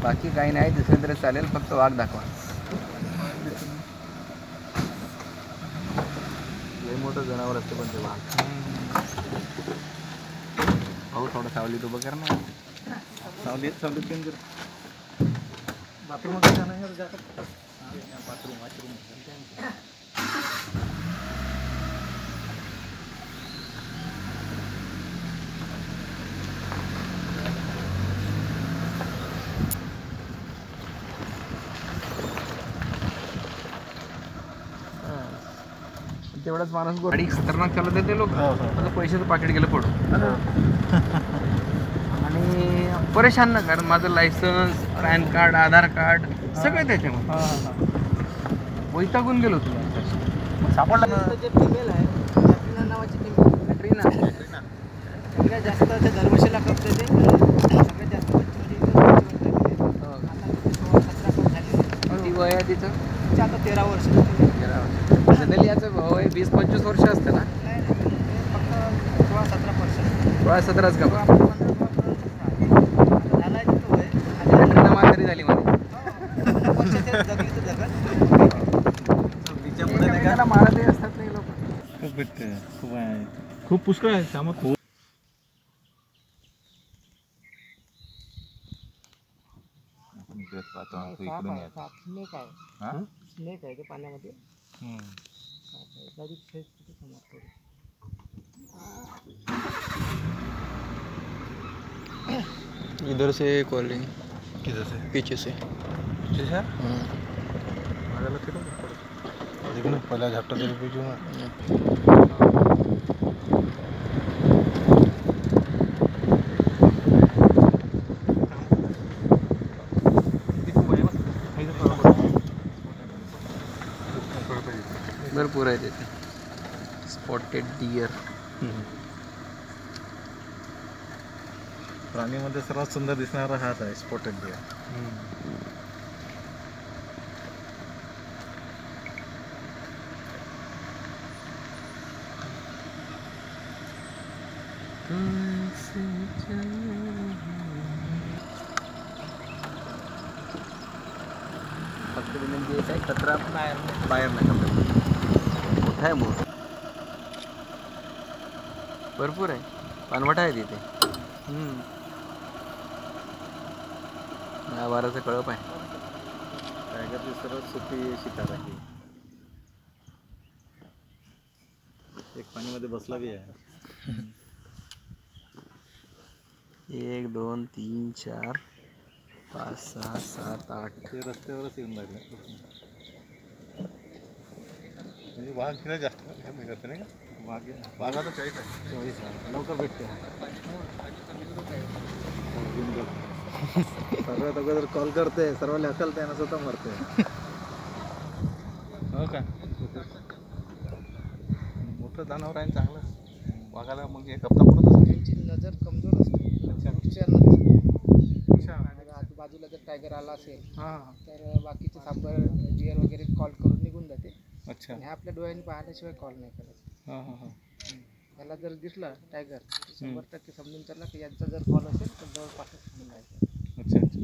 बाकी काही नाही, दिसलं तरी चालेल, फक्त वाघ दाखवा. लय मोठं जनावर असते पण ते वाघ. भाऊ थोडं सावलीत उभं कर ना. सावलीत बाथरूम तेवढाच माणूस गाडी खतरनाक चालत आहे ते लोक. आता पैशाचं पाकिट गेलं पडून आणि परेशान ना, कारण माझं लायसन्स, पॅन कार्ड, आधार कार्ड सगळं त्याच्यामध्ये वैतागून गेलो तुला. सापडला ना जे फिमेल आहे, कॅटरीना नावाची फिमेल. कॅटरीना सगळ्यात जास्त ते धर्मशाला करते, ते सगळ्यात जास्त बच्चीमध्ये 16-17 झाली. वय आहे तिचं आता 13 वर्ष. 13 वर्ष जनरली याचं वय 20-25 वर्ष असतं ना. नाही फक्त 16-17 वर्ष. 16-17च का झाला आहे तिथं वय. कॅटरीना म्हातारी झाली मध्ये जगली तर जगत. तिच्यापुढे त्याला मारतही असतात नाही लोक. खूप भेटते, खूप आहे, खूप पुष्कळ आहे कामं. खूप स्नेक आहे. स्नेक आहे ते पाण्यामध्ये. इधर से कॉलिंग, किधर से? पीछे से. देखो ना, पहला झपटा तेरे पीछे ना. भरपूर आहे तिथे. Spotted dear. प्राणीमध्ये सर्वात सुंदर दिसणारा हाच आहे, स्पॉटेड डिअर. फक्त विनंती आहे, कचरा बाहेर नका. मोठा आहे मोठ, भरपूर आहे, पानवटा आहे तिथे. महाभारताचं कळप आहे. टायगरची सर्वात सोपी शिकार आहे. एक पाणीमध्ये बसला बी आहे. 1 2 3 4 5 6 7 8 ते रस्त्यावरच येऊन लागले. म्हणजे वाघ फिरायला जास्त कमी करते नाही का. वाघाचा 40 आहे. 24 आहे. लवकर भेटते. सर्वात अगोदर कॉल करते, सर्वांना हकलते आणि स्वतः मरते. हो का. मोठं जनावर आहे चांगलं. वाघाला मग एक हप्ता पडत. त्यांची नजर कमजोर असते. बाजूला जर टायगर आला असेल तर बाकीचे सांबर डिअर वगैरे कॉल करून निघून जाते. अच्छा. आणि आपल्या डोळ्यांनी पाहिल्याशिवाय कॉल नाही करत. त्याला जर दिसला टायगर 100% समजून चालला की यांचा जर कॉल असेल तर जवळपासच समजून जायचं. अच्छा अच्छा.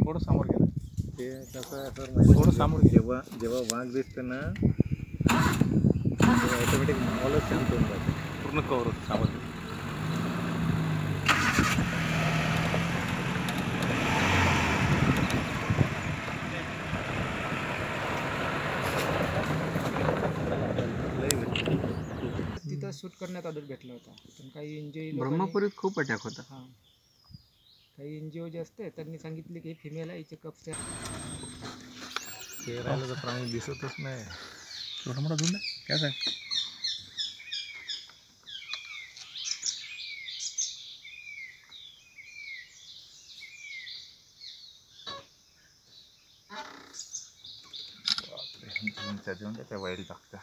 थोडं समोर गेलं ते कसं थोडं समोर. जेव्हा वाघ दिसते ना, ऑटोमॅटिक माहोलच शांत होऊन जाते. पूर्ण कवर होतं समोर. तिथं शूट करण्यात आदर भेटला होता. पण काही एनजीओ ब्रह्मपुरीत खूप अटॅक होता. काही एनजीओ जे असते त्यांनी सांगितले की फिमेल आहे, हिचे कप्स ते राहिलं तर प्राणी दिसतच नाही. छोटा मोठा झुंड काय सांग. त्या वाईल्ड टाकता.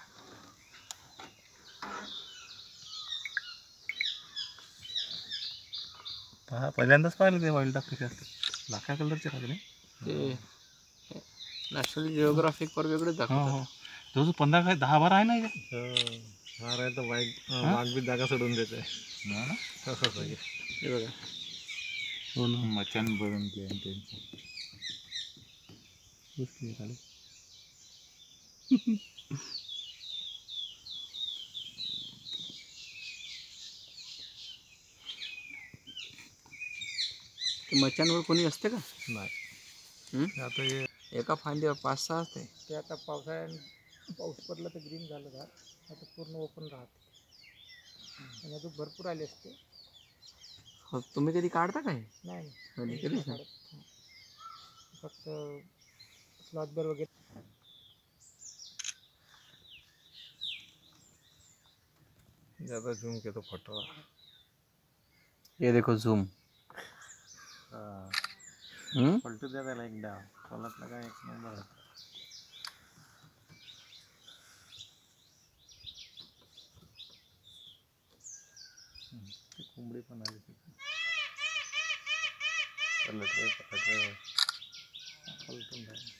हा पहिल्यांदाच पाहिलं ते वाईल्ड टाक कसे असतात. लाखा कलरचे राहते नाही ते. नॅशनल जिओग्राफिकवर वेगळंच दाखवतात. तो 15 काय 10-12 आहे ना. हा राहील तर वाघ बी जागा सोडून देते. हे बघा हो ना. मचान भरून त्यांचं मचानवर कोणी असते का? नाही. आता हे एका फांदीवर 5-6 असते. ते आता पाऊस पडला तर ग्रीन झालं झाड, आता पूर्ण ओपन राहते आणि अजून भरपूर आले असते. हो, तुम्ही कधी काढता काय? नाही कधी कधी काढत. फक्त स्लॉटबर वगैरे. ज़्यादा झूम के तो फट रहा. ये देखो झूम. पलटू द्या त्याला एकदा, पलटला का एक नंबर आहे. ती कोंबडी पण आली तिथे. पलट रे पलटून राहिली.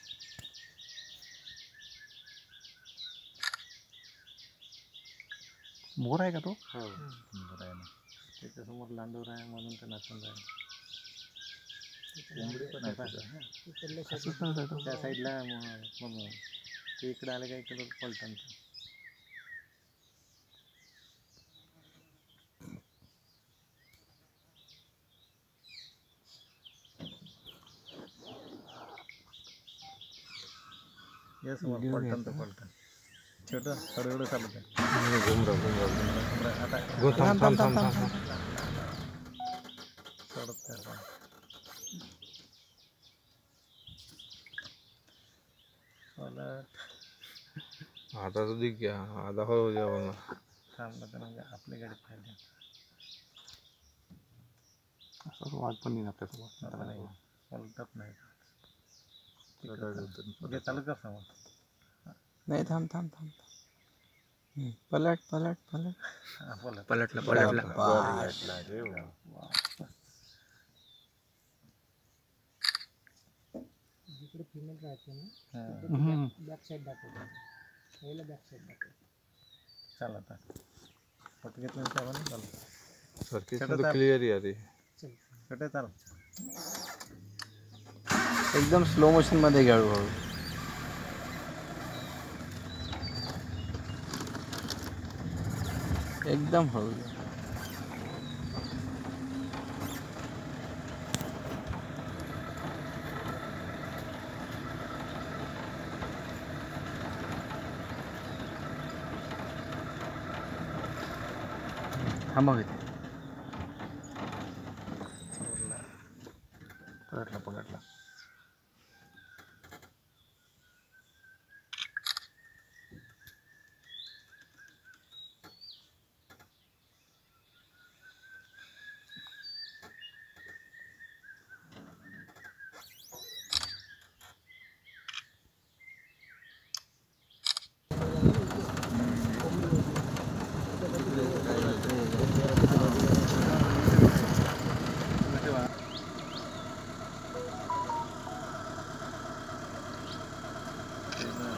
मोर आहे का तो? हो बरं आहे ना. त्याच्यासमोर लांडूर आहे म्हणून ते नाचून राहिलं. कोंबडी पण आहे तिथं. त्या साईडला म्हणून ते इकडे आले का इकडे पलटून. या समोर पलटण तर पलटण. छोटं हळूहळू चालत आहे. घुमरा आता सोडत काय आता तो दिख गया, आधा हो गया वरना. थांबलं तर म्हणजे आपली गाडी पाहिजे. असं वाट पण नाही आपल्यासोबत. आता नाही पलटत नाही. ओके चालू कर समोर. नाही, थांब. पलट. पलटला जिकडे फिमेल राहते ना बॅक साईड दाखवतो. पहिला बॅक साईड दाखवतो. चाल आता फोटो घेतलं आपण चालू. सर्किट तो क्लियर ही आ रही. छोटे चाल. एकदम स्लो मोशन मध्ये घ्या हळूहळू. एकदम हळू. थांबा इथे. पलटला.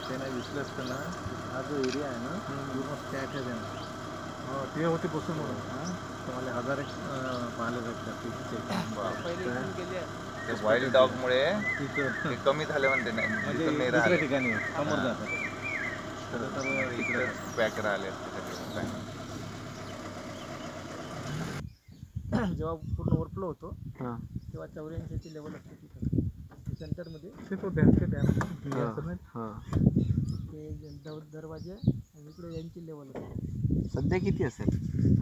ते नाही दिसलं असतं ना. हा जो एरिया आहे ना पूर्ण स्टॅट आहे ना. हो ते होते बसून म्हणून तुम्हाला 1000 पाहिले ते वाईल्ड डॉग मुळे तिथं ते कमी झाले म्हणते नाही. म्हणजे तिथं नाही दुसऱ्या राहिले. ठिकाणी समोर जातात. तर इकडे पॅक राहिले असते सगळे. जेव्हा पूर्ण ओव्हरफ्लो होतो हां. तेव्हा 84ची लेवल असते तिथं सेंटरमध्ये. ते तो डॅम हां. ते दरवाजे आणि इकडे यांची लेवल असते. सध्या किती असेल?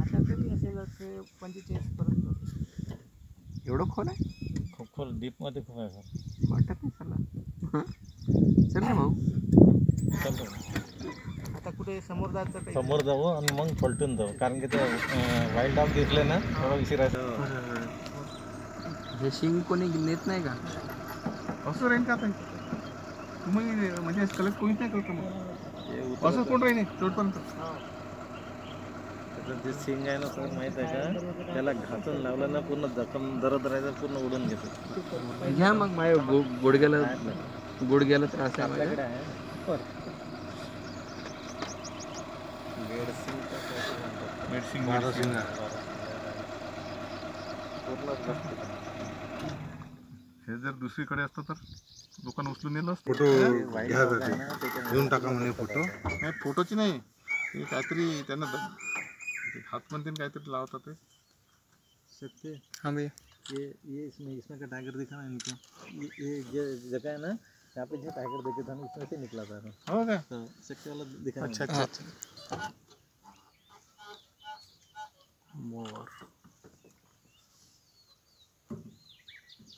आता कमी असेल ते 45 पर्यंत. एवढं खोल आहे? खूप खोल डीपमध्ये खूप आहे सर. वाटत नाही चला. चल ना भाऊ. आता कुठे समोर जायचं काही समोर जाऊ आणि मग पलटून जाऊ. कारण की ते वाईल्ड डॉग दिसले ना थोडं विचारायचं. हे शिंग कोणी नेत नाही का? असं राहील का आता तुम्ही म्हणजे कलेक्ट कोणीच नाही करत मग असं कोण राहील शेवटपर्यंत. त्याचं जे सिंग आहे ना सर माहीत आहे का, त्याला घासून लावलं ना पूर्ण जखम दरद राहायचं पूर्ण उडून घेतो. घ्या मग माझ्या गुडघ्याला त्रास आहे माझ्या. आपल्याकडे आहे मेडसिंग पूर्ण हे जर दुसरीकडे असतं तर दुकान उचलून नेलं असतं. घेऊन टाका म्हणे फोटो. नाही फोटोची नाही, ते काहीतरी त्यांना हातमध्ये काहीतरी लावतात ते. सकते हाँ भैया ये इसमें का टाइगर दिखा ना इनको, ये जगह है ना यहाँ पे जो टाइगर देखे था ना उसमें से निकला था. हो का? सकते वाला दिखा. अच्छा अच्छा अच्छा. मोर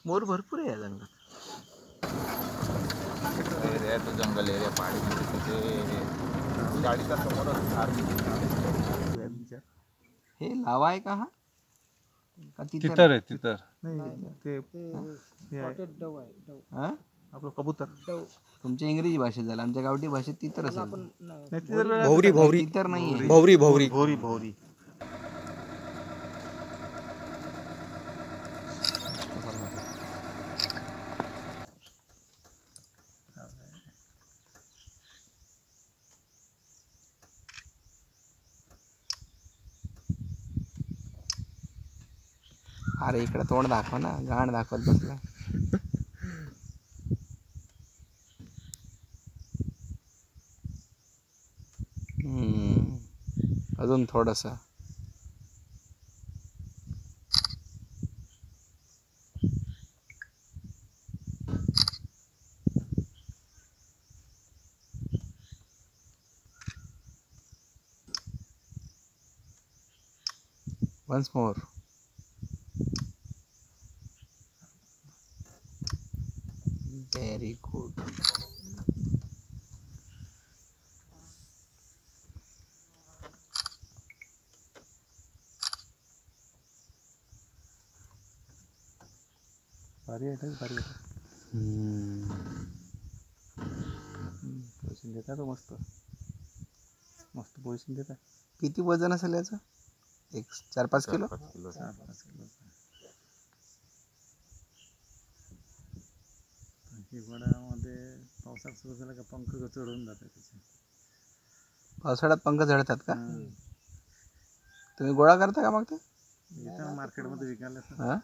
मोर भरपूर आहे या जंगलात. एरिया आहे तो जंगल एरिया पहाडी म्हणजे गाडीच्या समोरच झाड. हे लावा आहे का हा का तिथं तितर आहे तितर. नाही ते स्पॉटेड डव आहे डव. हा? आपलं कबूतर. डव तुमच्या इंग्रजी भाषेत झालं, आमच्या गावठी भाषेत तितर असेल. आपण नाही. नाही तितर वेगळं. भौरी भौरी तितर नाहीये. भौरी भौरी भोरी भोरी. अरे इकडे तोंड दाखव ना, गाण दाखवत बसला. अजून थोडस. once more. Very good. भारी आहे भारी आहे. पोझिशन देता तो मस्त मस्त पोझिशन देता. किती वजन असेल याचं? एक 4-5 किलो. 5 किलो. 4-5 किलो. हिवाळ्यामध्ये पावसाळा सुरू झाला का पंख चढून जातात त्याचे. पावसाळ्यात पंख झडतात का? तुम्ही गोळा करता का मग ते? इथं मार्केटमध्ये विकायला हा?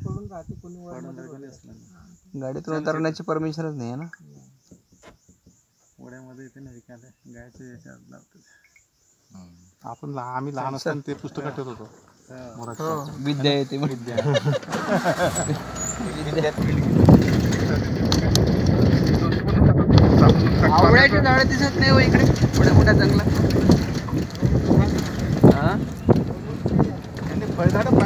पडून राहते कोणी वर कोणी असलं गाडीतून उतरण्याची परमिशनच नाही आहे ना. वड्यामध्ये इथे नाही विकायला गायचे याच्यात लावतात. आपण आम्ही लहान असताना ते पुस्तकात ठेवत होतो. विद्या येते आवळ्याची झाडं दिसत नाही हो इकडे एवढ्या मोठ्या जंगलात. हा? फळझाडं